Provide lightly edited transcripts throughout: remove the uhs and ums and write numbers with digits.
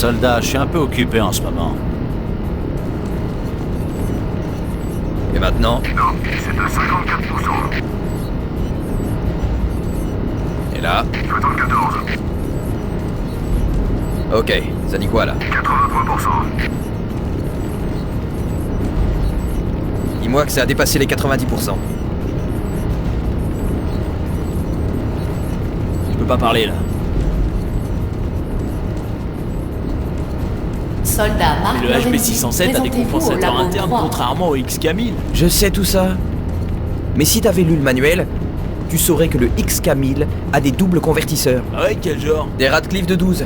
Soldat, je suis un peu occupé en ce moment. Et maintenant? Non, c'est à 54%. Et là? 74. Ok, ça dit quoi là? 83%. Dis-moi que ça a dépassé les 90%. Je peux pas parler là. Soldat Marc Mais le Lorenzi, HB607 a des présentez-vous au compensateurs labo internes 3. contrairement au XK1000. Je sais tout ça. Mais si t'avais lu le manuel, tu saurais que le XK1000 a des doubles convertisseurs. Ah ouais, quel genre? Des Radcliffe de 12,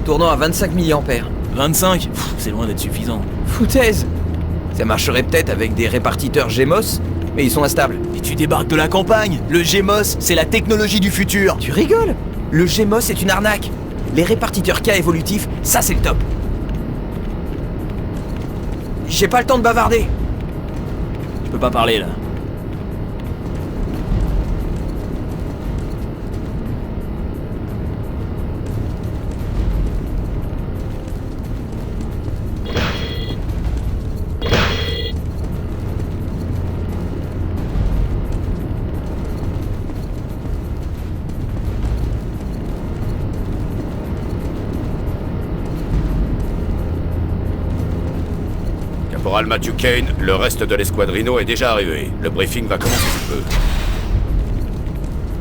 tournant à 25 mA. 25? Pff, c'est loin d'être suffisant. Foutaise! Ça marcherait peut-être avec des répartiteurs GMOS, mais ils sont instables. Et tu débarques de la campagne. Le GMOS, c'est la technologie du futur. Tu rigoles? Le GMOS est une arnaque. Les répartiteurs K évolutifs, ça c'est le top. J'ai pas le temps de bavarder. Je peux pas parler là. Caporal Matthew Kane, le reste de l'escadrino est déjà arrivé. Le briefing va commencer sous peu.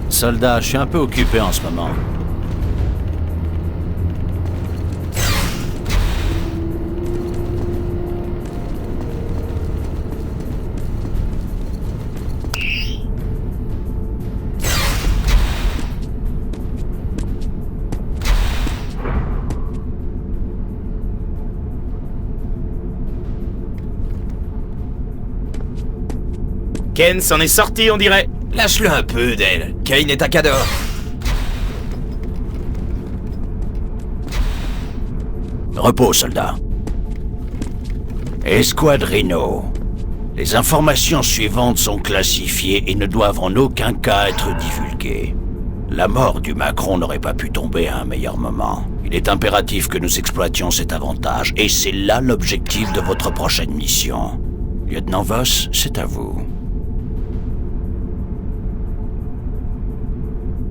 Soldat, je suis un peu occupé en ce moment. Ken s'en est sorti, on dirait. Lâche-le un peu, Dale. Kane est un cador. Repos, soldat. Esquadrino. Les informations suivantes sont classifiées et ne doivent en aucun cas être divulguées. La mort du Macron n'aurait pas pu tomber à un meilleur moment. Il est impératif que nous exploitions cet avantage, et c'est là l'objectif de votre prochaine mission. Lieutenant Voss, c'est à vous.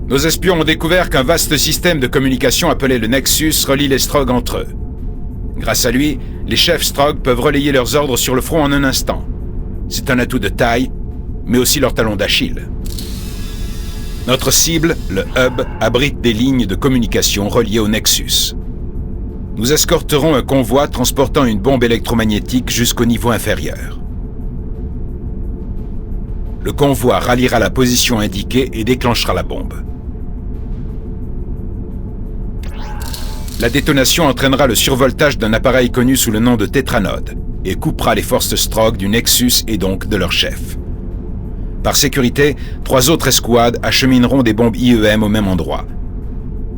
Nos espions ont découvert qu'un vaste système de communication appelé le Nexus relie les Strogg entre eux. Grâce à lui, les chefs Strogg peuvent relayer leurs ordres sur le front en un instant. C'est un atout de taille, mais aussi leur talon d'Achille. Notre cible, le Hub, abrite des lignes de communication reliées au Nexus. Nous escorterons un convoi transportant une bombe électromagnétique jusqu'au niveau inférieur. Le convoi ralliera la position indiquée et déclenchera la bombe. La détonation entraînera le survoltage d'un appareil connu sous le nom de tétranode et coupera les forces Strogg du Nexus et donc de leur chef. Par sécurité, 3 autres escouades achemineront des bombes IEM au même endroit.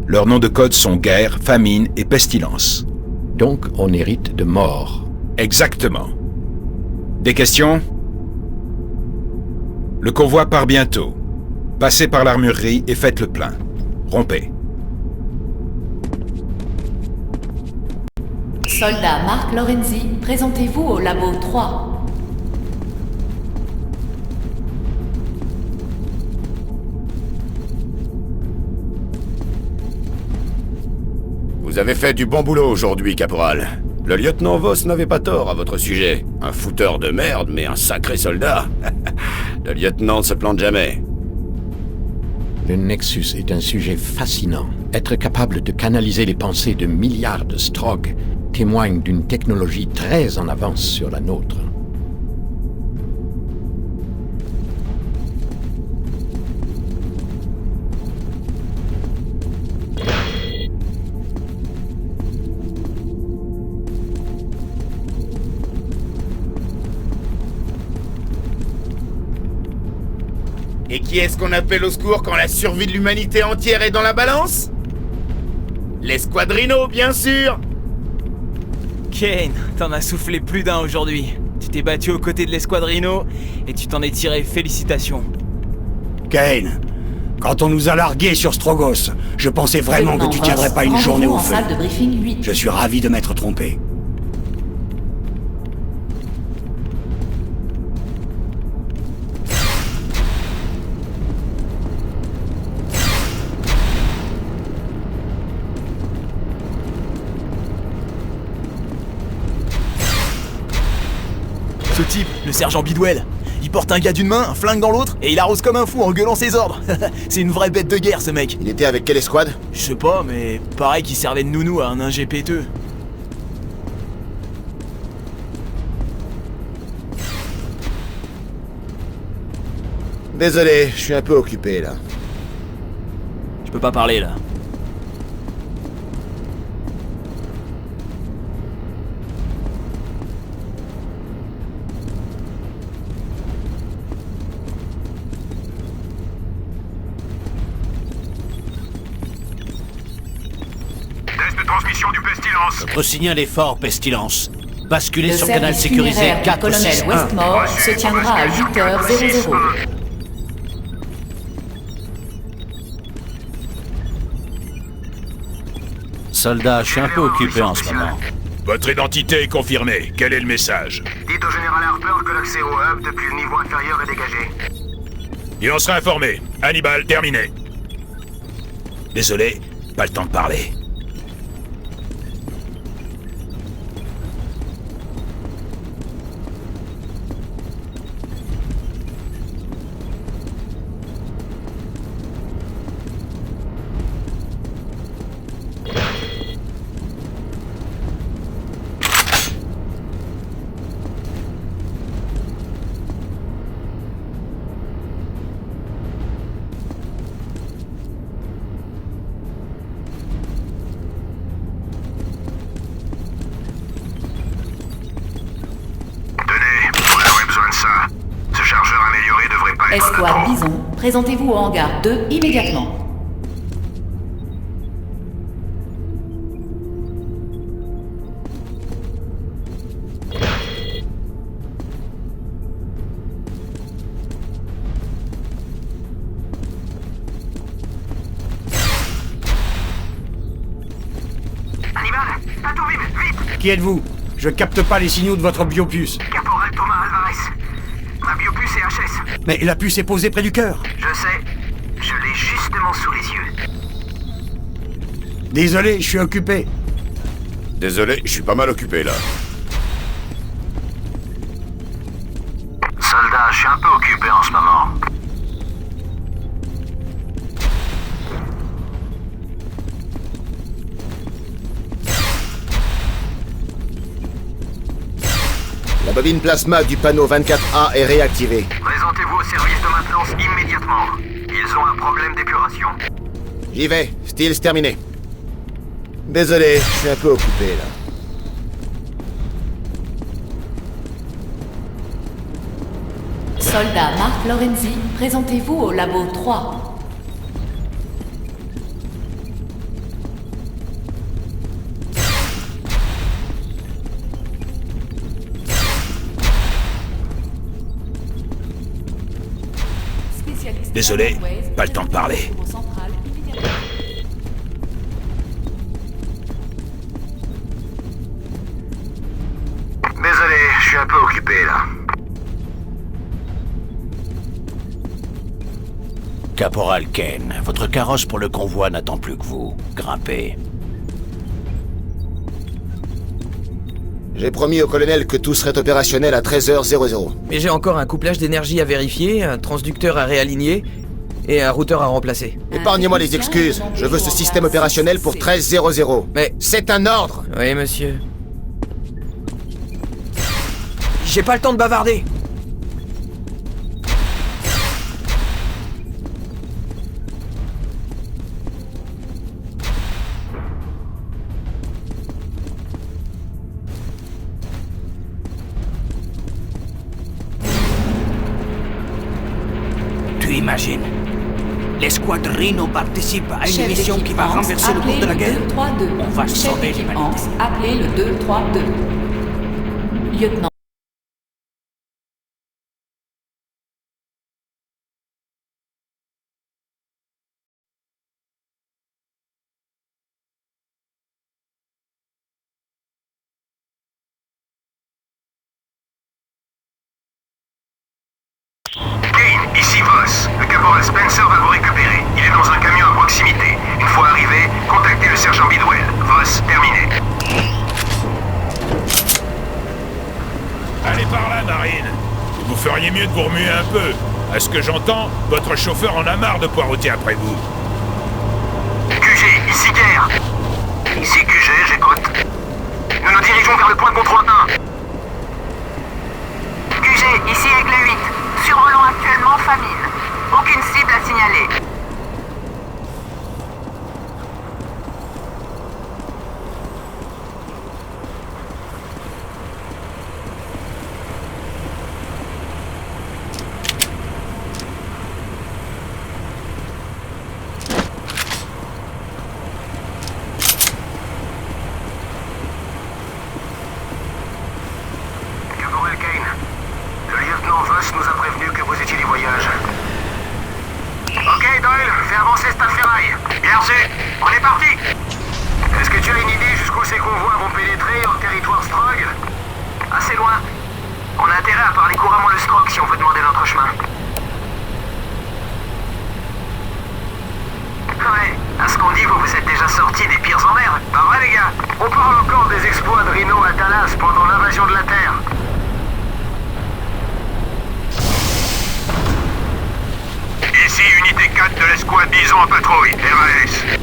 Leurs noms de code sont guerre, famine et pestilence. Donc on hérite de mort. Exactement. Des questions? Le convoi part bientôt. Passez par l'armurerie et faites le plein. Rompez. Soldat Marc Lorenzi, présentez-vous au labo 3. Vous avez fait du bon boulot aujourd'hui, caporal. Le lieutenant Voss n'avait pas tort à votre sujet. Un fouteur de merde, mais un sacré soldat. Le lieutenant ne se plante jamais. Le Nexus est un sujet fascinant. Être capable de canaliser les pensées de milliards de Strogg témoigne d'une technologie très en avance sur la nôtre. Et qui est-ce qu'on appelle au secours quand la survie de l'humanité entière est dans la balance? L'escadrino, bien sûr. Kane, t'en as soufflé plus d'un aujourd'hui. Tu t'es battu aux côtés de l'escadrino et tu t'en es tiré, félicitations. Kane, Quand on nous a largués sur Strogos, je pensais vraiment que tu tiendrais pas une journée au feu. Salle de briefing 8. Je suis ravi de m'être trompé. Ce type, le sergent Bidwell, il porte un gars d'une main, un flingue dans l'autre, et il arrose comme un fou en gueulant ses ordres. C'est une vraie bête de guerre, ce mec. Il était avec quelle escouade? Je sais pas, mais pareil qu'il servait de nounou à un ingé péteux. Désolé, je suis un peu occupé là. Je peux pas parler, là. Test de transmission du pestilence. Votre signal est fort, Pestilence. Basculez Le sur canal service sécurisé funéraire du 4 colonel 6 1. Westmore se tiendra à 8h00. Soldat, je suis un peu occupé en ce moment. Votre identité est confirmée. Quel est le message? Dites au général Harper que l'accès au hub depuis le niveau inférieur est dégagé. Il en sera informé. Hannibal, terminé. Désolé, pas le temps de parler. Ce chargeur amélioré devrait pas être... Escouade Bison, présentez-vous au hangar 2 immédiatement. Hannibal, à tout vite. Qui êtes-vous? Je capte pas les signaux de votre biopuce. Caporal Thomas Alvarez. Ma biopuce est HS. Mais la puce est posée près du cœur. Je sais. Je l'ai justement sous les yeux. Désolé, je suis occupé. Désolé, je suis pas mal occupé là. Soldat, je suis un peu occupé en ce moment. La bobine plasma du panneau 24A est réactivée. Présentez-vous au service de maintenance immédiatement. Ils ont un problème d'épuration. J'y vais. Stills terminé. Désolé, je suis un peu occupé là. Soldat Mark Lorenzi, présentez-vous au labo 3. Désolé, pas le temps de parler. Désolé, je suis un peu occupé là. Caporal Kane, votre carrosse pour le convoi n'attend plus que vous. Grimpez. J'ai promis au colonel que tout serait opérationnel à 13h00. Mais j'ai encore un couplage d'énergie à vérifier, un transducteur à réaligner et un routeur à remplacer. Épargnez-moi les excuses. Je veux ce système opérationnel pour 13h00. Mais... C'est un ordre. Oui, monsieur. J'ai pas le temps de bavarder. Tu imagines? L'escouade Rhino participe à une Chef mission qui d'équipe va Hans, renverser le cours appelez de la le guerre. 232. On va Chef sauver d'équipe l'humanité. Hans, appelez le 232. Lieutenant. À ce que j'entends, votre chauffeur en a marre de poireauter après vous. QG, ici Guerre. Ici QG, j'écoute. Nous nous dirigeons vers le point de contrôle 1. QG, ici Aigle 8. Survolant actuellement famine. Aucune cible à signaler. nous a prévenu que vous étiez du voyage. Ok, Doyle, fais avancer cette ferraille. Bien reçu, on est parti. Est-ce que tu as une idée jusqu'où ces convois vont pénétrer en territoire Strog? Assez loin. On a intérêt à parler couramment le Strog si on veut demander notre chemin. Ouais, à ce qu'on dit, vous êtes déjà sortis des pires emmerdes. Pas vrai, les gars? On parle encore des exploits de Rhino à Dallas pendant l'invasion de la Terre. Ici, unité 4 de l'escouade Bison en patrouille, RAS.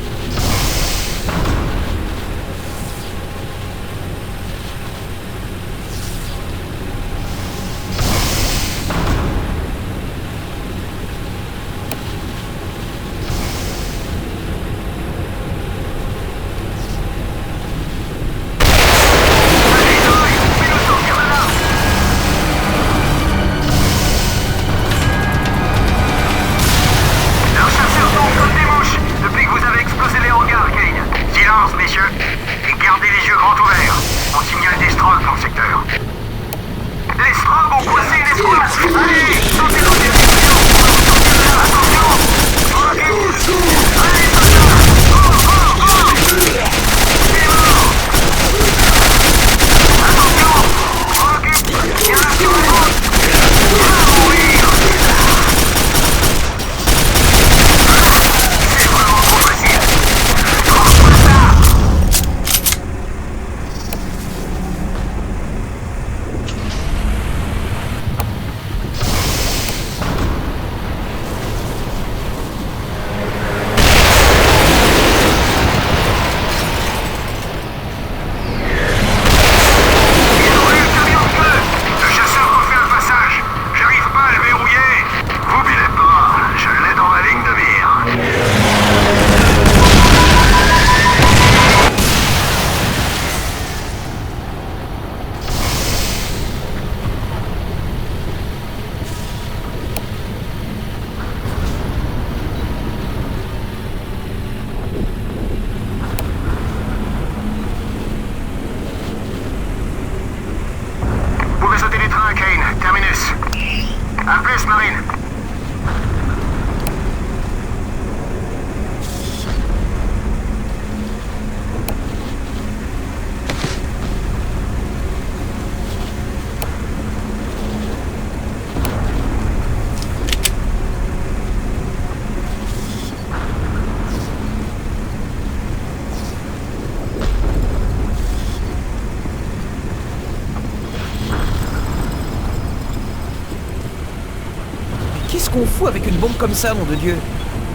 Qu'est-ce qu'on fout avec une bombe comme ça, nom de Dieu?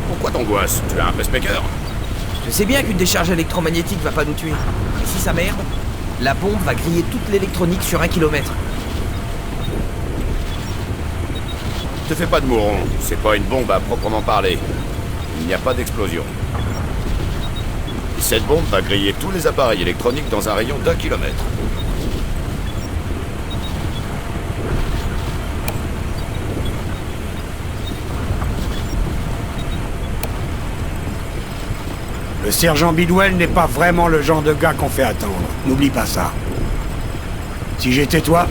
Pourquoi t'angoisses? Tu as un pacemaker? Je sais bien qu'une décharge électromagnétique va pas nous tuer. Mais si ça merde, la bombe va griller toute l'électronique sur 1 kilomètre. Te fais pas de mouron, c'est pas une bombe à proprement parler. Il n'y a pas d'explosion. Cette bombe va griller tous les appareils électroniques dans un rayon d'1 kilomètre. Le sergent Bidwell n'est pas vraiment le genre de gars qu'on fait attendre. N'oublie pas ça. Si j'étais toi,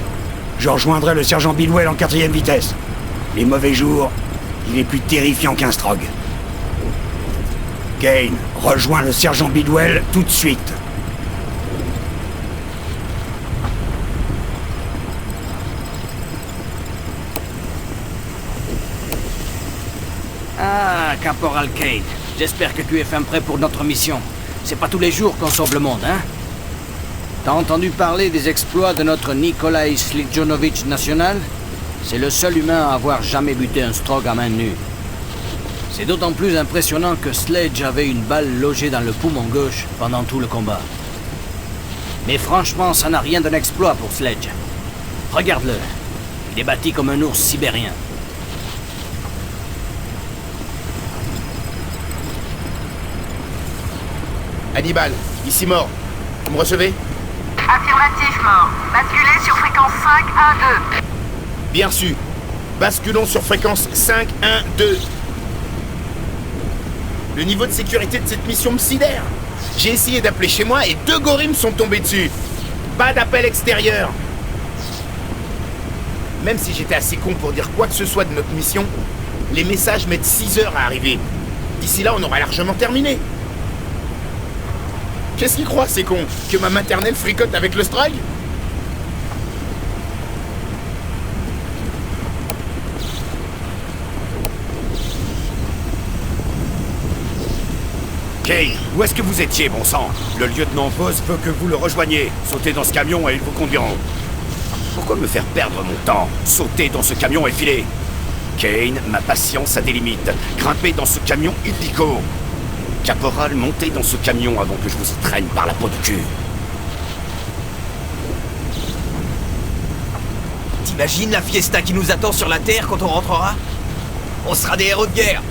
je rejoindrais le sergent Bidwell en 4e vitesse. Les mauvais jours, il est plus terrifiant qu'un Strog. Kane, rejoins le sergent Bidwell tout de suite. Ah, Caporal Kane. J'espère que tu es fin prêt pour notre mission. C'est pas tous les jours qu'on sauve le monde, hein? T'as entendu parler des exploits de notre Nikolai Slidjonovich national? C'est le seul humain à avoir jamais buté un Strogg à main nue. C'est d'autant plus impressionnant que Sledge avait une balle logée dans le poumon gauche pendant tout le combat. Mais franchement, ça n'a rien d'un exploit pour Sledge. Regarde-le. Il est bâti comme un ours sibérien. Hannibal, ici mort. Vous me recevez? Affirmatif, mort. Basculez sur fréquence 512. Bien reçu. Basculons sur fréquence 512. Le niveau de sécurité de cette mission me sidère. J'ai essayé d'appeler chez moi et 2 gorilles me sont tombés dessus. Pas d'appel extérieur. Même si j'étais assez con pour dire quoi que ce soit de notre mission, les messages mettent 6 heures à arriver. D'ici là, on aura largement terminé. Qu'est-ce qu'ils croient, ces cons? Que ma maternelle fricote avec le Strike? Kane, où est-ce que vous étiez, bon sang? Le lieutenant Voss veut que vous le rejoigniez. Sautez dans ce camion et ils vous conduiront. Pourquoi me faire perdre mon temps? Sautez dans ce camion et filez. Kane, ma patience a des limites. Grimpez dans ce camion illico. Caporal, montez dans ce camion avant que je vous y traîne par la peau du cul. T'imagines la fiesta qui nous attend sur la Terre quand on rentrera? On sera des héros de guerre.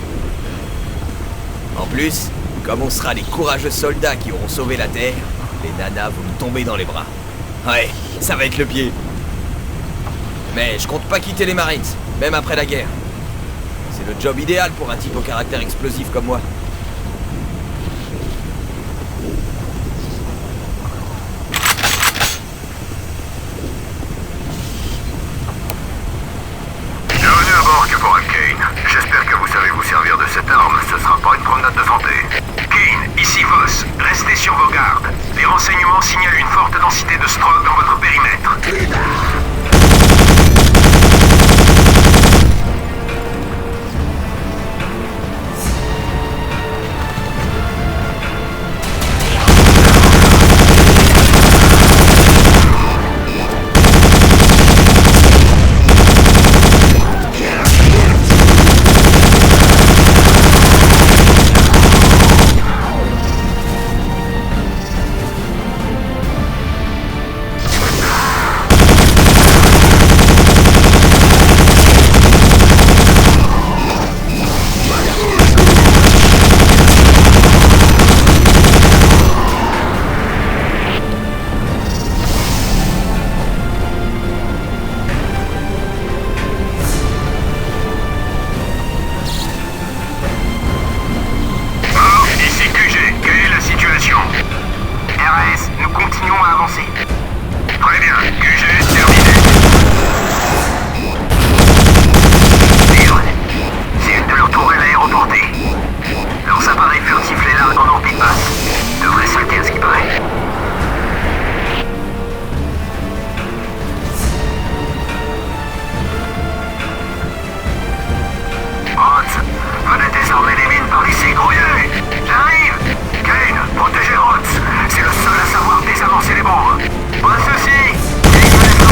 En plus, comme on sera les courageux soldats qui auront sauvé la Terre, les nanas vont nous tomber dans les bras. Ouais, ça va être le pied. Mais je compte pas quitter les Marines, même après la guerre. C'est le job idéal pour un type au caractère explosif comme moi. Bienvenue à bord, Caporal Kane. J'espère que vous savez vous servir de cette arme. Ce sera pas une promenade de santé. Kane, ici Voss. Restez sur vos gardes. Les renseignements signalent une forte densité de Strogg dans votre périmètre. Très bien, QG terminé. Dire, c'est une de leurs tourelles aéroportées. Leurs appareils furtifs les larguent en orbite basse. Devrait salter à ce qui paraît. Rhodes, venez désarmer les mines par ici, grouillez. J'arrive. Kane, protégez Rhodes. C'est le seul à savoir désamorcer les bombes. Pas de soucis. Kane me laissera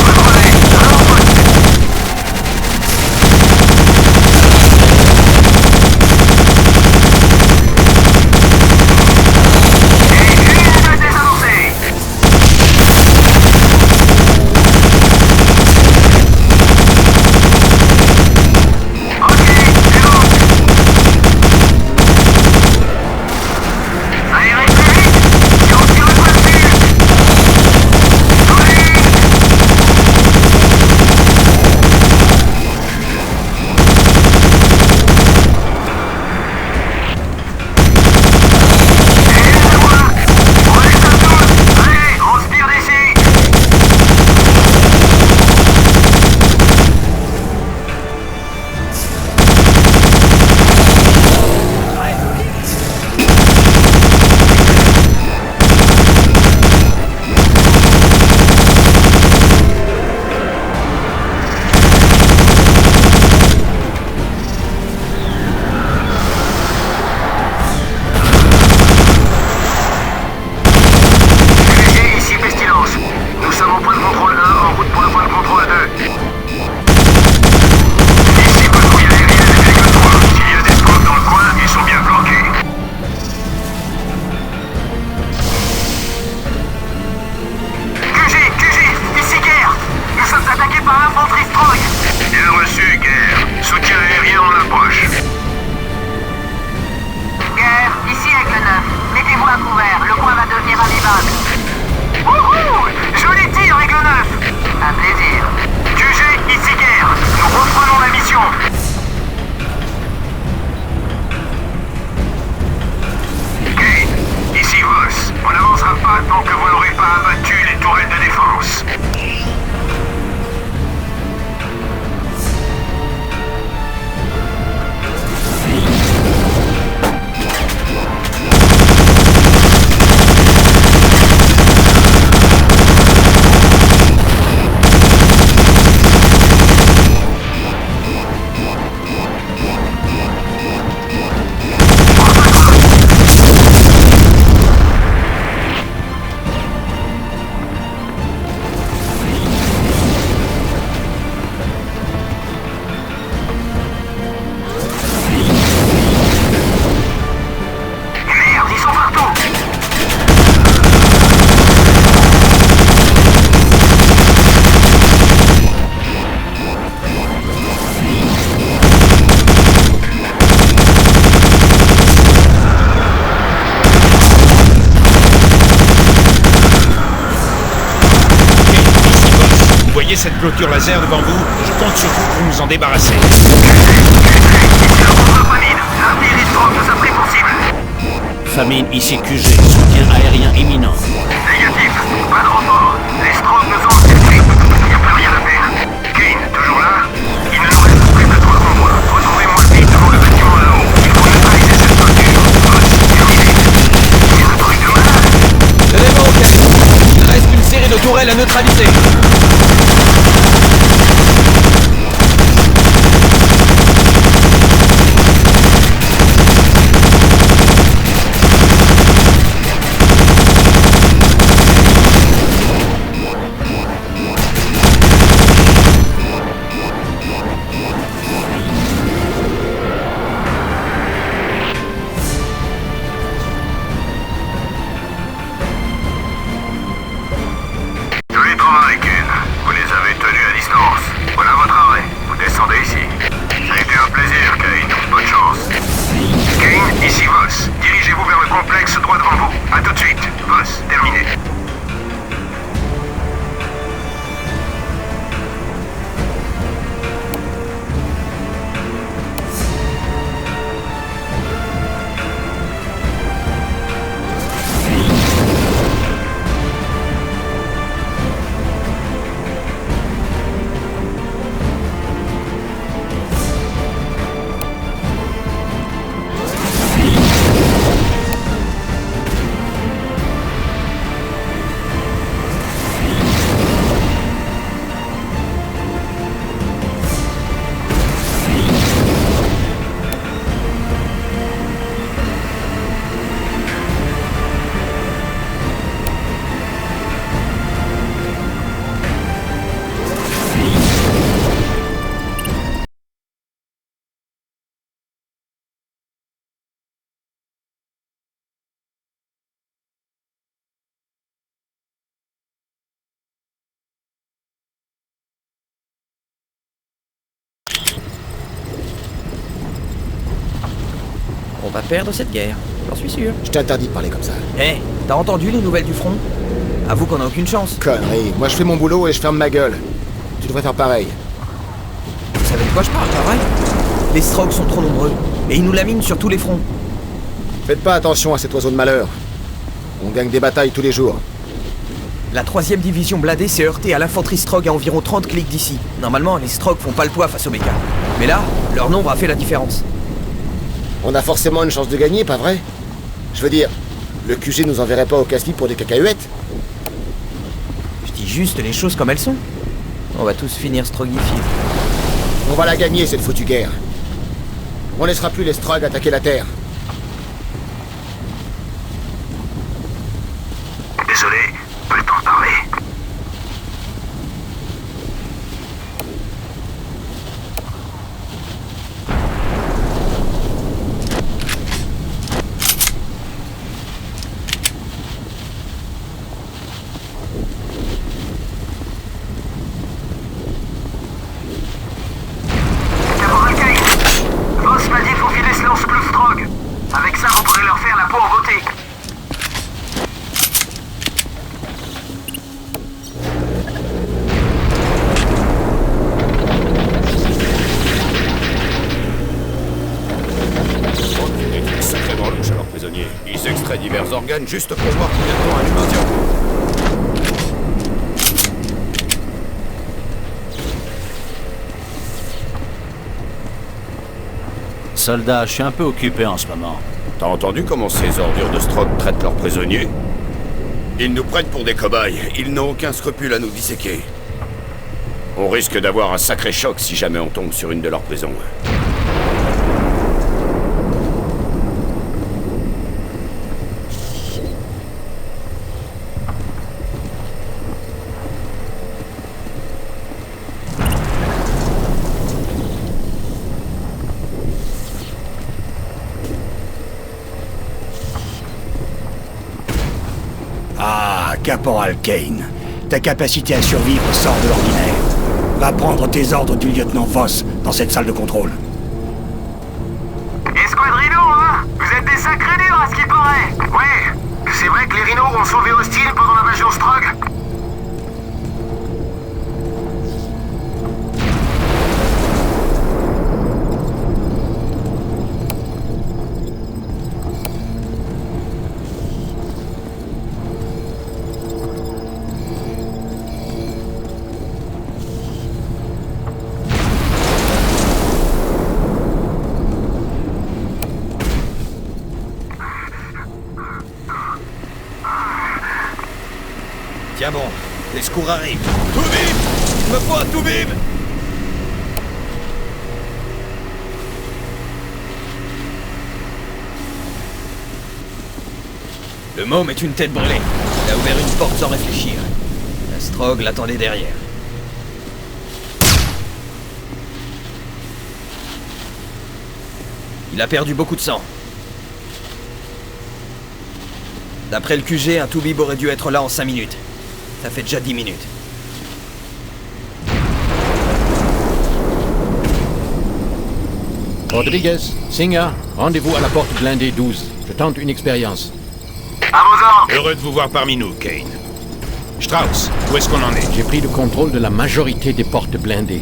position. Kane, ici Voss. On n'avancera pas tant que vous n'aurez pas abattu les tourelles de défense. Cette clôture laser devant vous, je compte sur vous pour nous en débarrasser. Famine ici QG, soutien aérien imminent. Négatif, pas de renfort. Les Strogg nous ont infiltrés. Il n'y a plus rien à faire. Kane, toujours là? Il ne nous reste plus que 3 convois. Retrouvez-moi vite devant le bâtiment là-haut. Il faut neutraliser cette clôture. Boss, terminé. C'est un truc de malade. Tenez bon, Kane. Il reste une série de tourelles à neutraliser. On va perdre cette guerre, j'en suis sûr. Je t'interdis de parler comme ça. Hé, t'as entendu les nouvelles du front? Avoue qu'on n'a aucune chance. Connerie, moi je fais mon boulot et je ferme ma gueule. Tu devrais faire pareil. Vous savez de quoi je parle, pas vrai? Les Strogg sont trop nombreux, et ils nous laminent sur tous les fronts. Faites pas attention à cet oiseau de malheur. On gagne des batailles tous les jours. La 3ème division bladée s'est heurtée à l'infanterie Strogg à environ 30 clics d'ici. Normalement, les Strogg font pas le poids face aux mécas. Mais là, leur nombre a fait la différence. On a forcément une chance de gagner, pas vrai? Je veux dire, le QG nous enverrait pas au casse-pied pour des cacahuètes? Je dis juste les choses comme elles sont. On va tous finir Stroggifiés. On va la gagner, cette foutue guerre. On laissera plus les Strogg attaquer la Terre. Désolé, pas le temps de parler. Caporal Kane, Voss m'a dit faut filer ce lance-plus Strogg. leurs organes juste pour voir combien de temps un humain tient. Soldat, je suis un peu occupé en ce moment. T'as entendu comment ces ordures de Strogg traitent leurs prisonniers? Ils nous prennent pour des cobayes. Ils n'ont aucun scrupule à nous disséquer. On risque d'avoir un sacré choc si jamais on tombe sur une de leurs prisons. Caporal Kane, ta capacité à survivre sort de l'ordinaire. Va prendre tes ordres du lieutenant Voss dans cette salle de contrôle. Esquadrino, hein? Vous êtes des sacrés durs à ce qui paraît. Ouais, c'est vrai que les rhinos ont sauvé Austin pendant l'invasion Strogg. Tiens bon, les secours arrivent. Toubib! Il me faut un Toubib! Le môme est une tête brûlée. Il a ouvert une porte sans réfléchir. La Strogg l'attendait derrière. Il a perdu beaucoup de sang. D'après le QG, un Toubib aurait dû être là en 5 minutes. Ça fait déjà 10 minutes. Rodriguez, Singer, rendez-vous à la porte blindée 12. Je tente une expérience. À vos ordres! Heureux de vous voir parmi nous, Kane. Strauss, où est-ce qu'on en est? J'ai pris le contrôle de la majorité des portes blindées.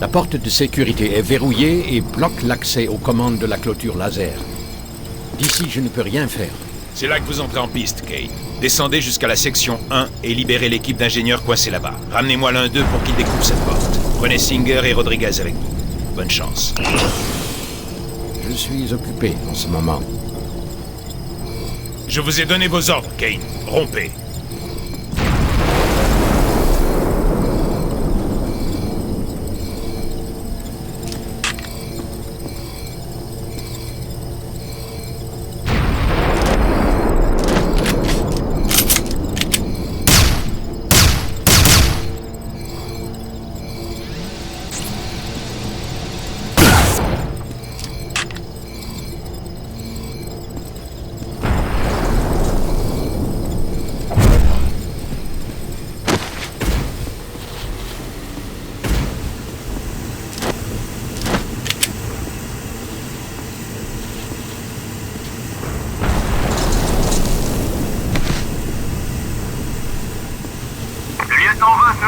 La porte de sécurité est verrouillée et bloque l'accès aux commandes de la clôture laser. D'ici, je ne peux rien faire. C'est là que vous entrez en piste, Kane. Descendez jusqu'à la section 1 et libérez l'équipe d'ingénieurs coincée là-bas. Ramenez-moi l'un d'eux pour qu'il découvre cette porte. Prenez Singer et Rodriguez avec vous. Bonne chance. Je suis occupé en ce moment. Je vous ai donné vos ordres, Kane. Rompez.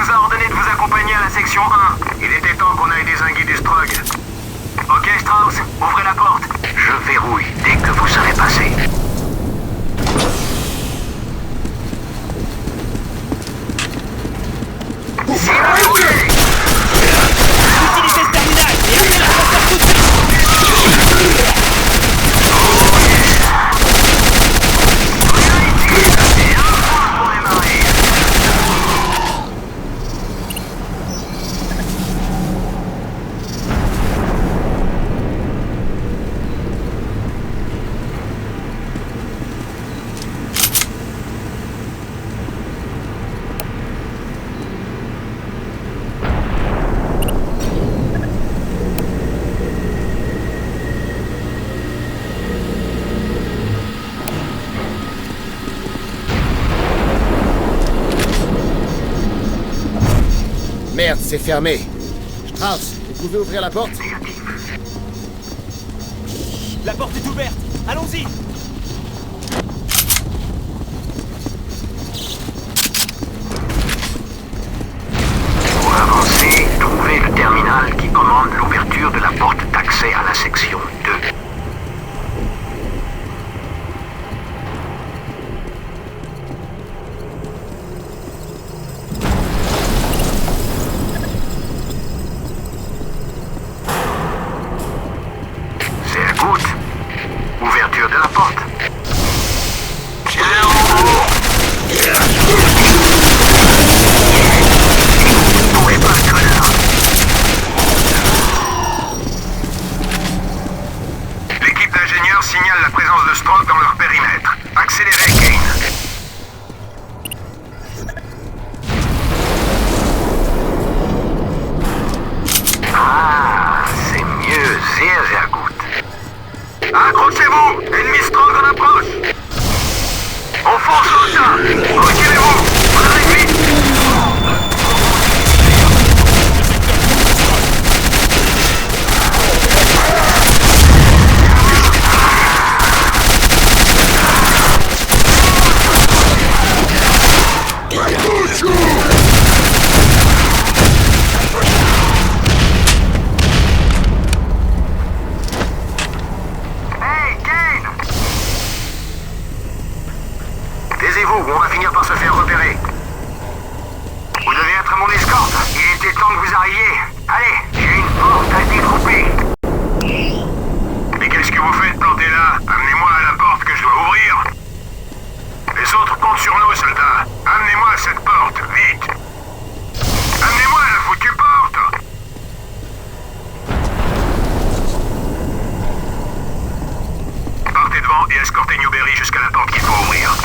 nous a ordonné de vous accompagner à la section 1. Il était temps qu'on aille dézinguer des Strogg. Ok, Strauss, ouvrez la porte. Je verrouille dès que vous serez passé. Si vous voulez. Utilisez ce terminal et amenez l'ascenseur tout de suite. Merde, c'est fermé. Strauss, vous pouvez ouvrir la porte? La porte est ouverte. Allons-y. Pour avancer, trouvez le terminal qui commande l'ouverture de la porte d'accès à la section 2. leur signale la présence de Strogg dans leur périmètre. Accélérez, Kane. Ah, c'est mieux, Serge à goutte. Accrochez-vous! Ennemi Strogg en approche! On fonce l'autre! Reculez-vous! On arrive vite! Hey, Kane! Taisez-vous ou on va finir par se faire repérer. Vous devez être mon escorte. Il était temps que vous arriviez. Allez, j'ai une porte à découper. Mais qu'est-ce que vous faites planté là? Amenez-moi à la porte que je dois ouvrir. Les autres comptent sur nous, soldats. Amenez-moi à cette porte, vite. Amenez-moi à la foutue porte. Partez devant et escortez Newberry jusqu'à la porte qu'il faut ouvrir.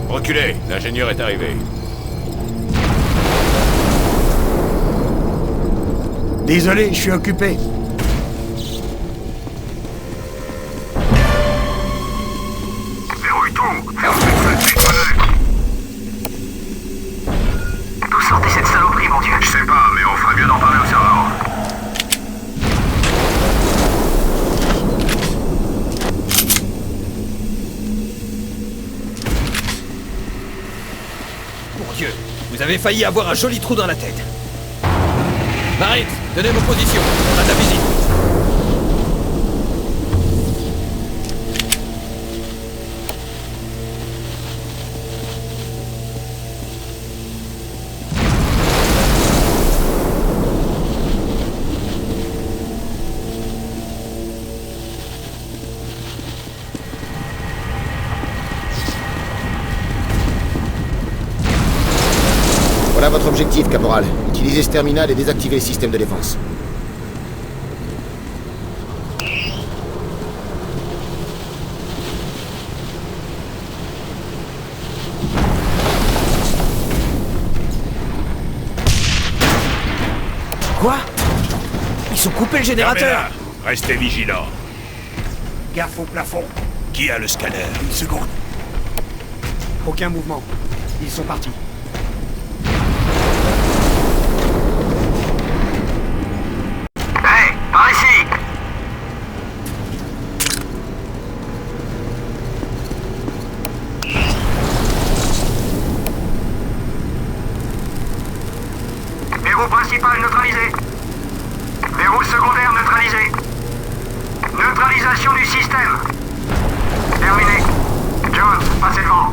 Reculez, l'ingénieur est arrivé. Désolé, je suis occupé. Verrouille tout. Ferme cette fenêtre. D'où sortait cette saloperie, mon Dieu? Je sais pas, mais on ferait mieux d'en parler au serveur. Mon Dieu, vous avez failli avoir un joli trou dans la tête. Marines, tenez vos positions. On a de la visite. Voilà votre objectif, caporal. Utilisez ce terminal et désactivez les systèmes de défense. Quoi? Ils ont coupé le générateur. Restez vigilants. Gaffe au plafond. Qui a le scanner? Une seconde. Aucun mouvement. Ils sont partis. Hey, par ici! Verrou principal neutralisé. Verrou secondaire neutralisé. Neutralisation du système. Terminé. Jones, passez devant.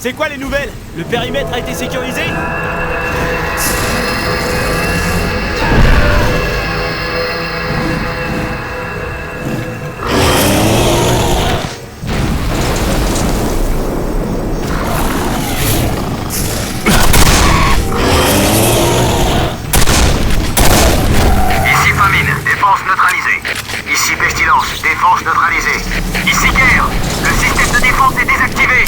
C'est quoi les nouvelles? Le périmètre a été sécurisé? Ici Famine, défense neutralisée. Ici Pestilence, défense neutralisée. Ici Guerre, le système de défense est désactivé.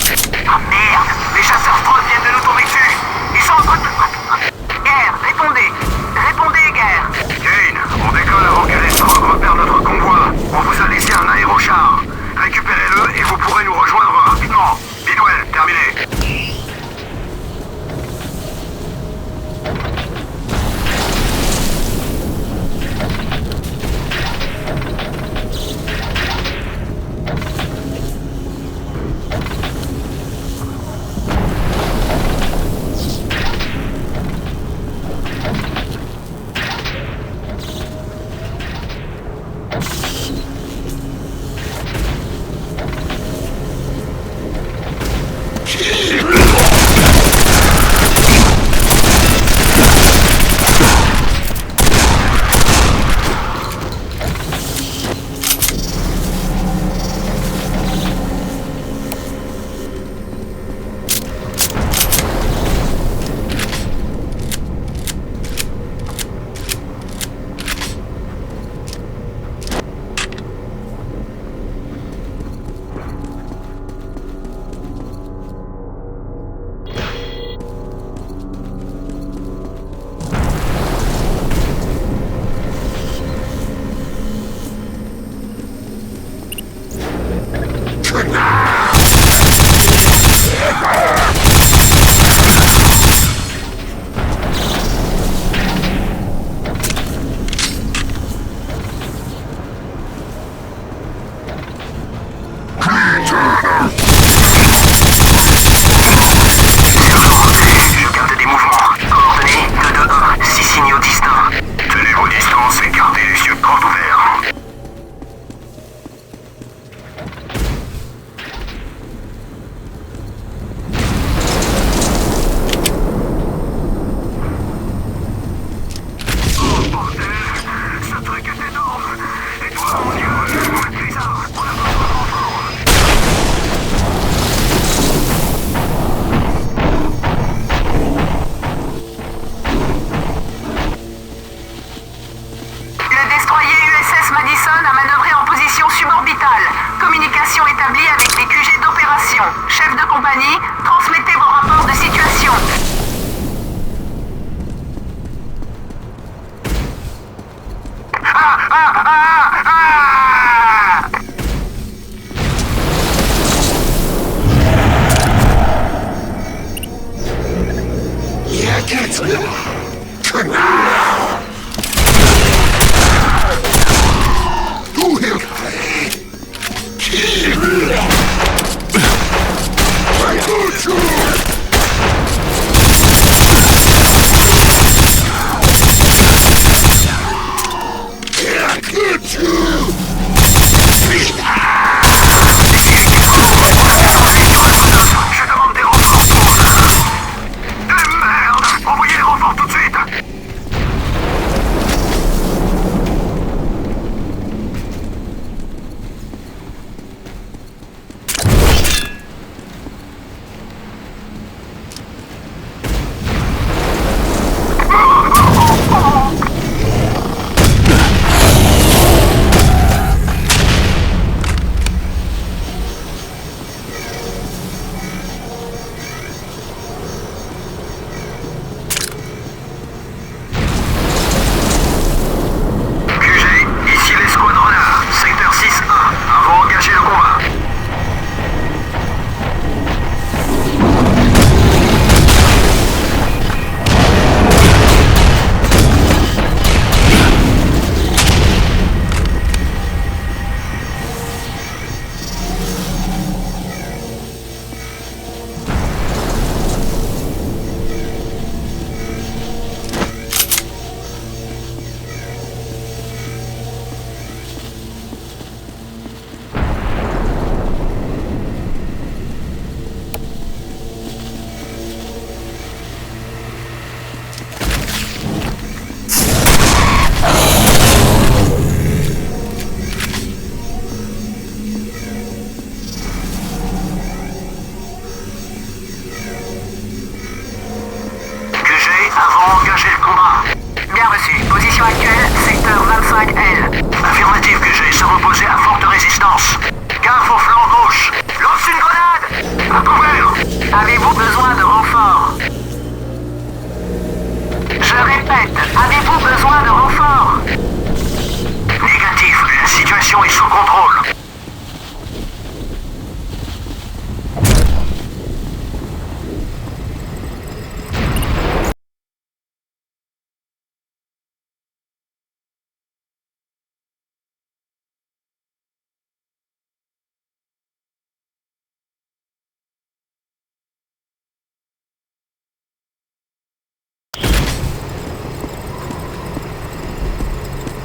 Ah merde, les chasseurs Strog viennent de nous tomber dessus. Ils sont en train de... Guerre, répondez. Répondez, Guerre. Kane, on décolle avant que les Strog repèrent notre convoi. On vous a laissé un aérochar. Récupérez-le et vous pourrez nous rejoindre rapidement. Bidwell, terminé. Good.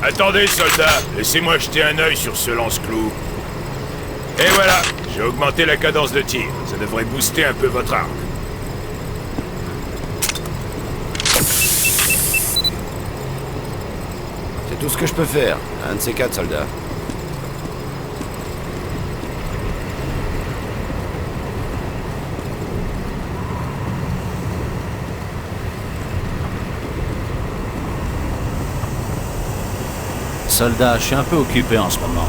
Attendez, soldats, laissez-moi jeter un œil sur ce lance-clou. Et voilà, j'ai augmenté la cadence de tir. Ça devrait booster un peu votre arme. C'est tout ce que je peux faire. Un de ces quatre, soldats. Soldat, je suis un peu occupé en ce moment.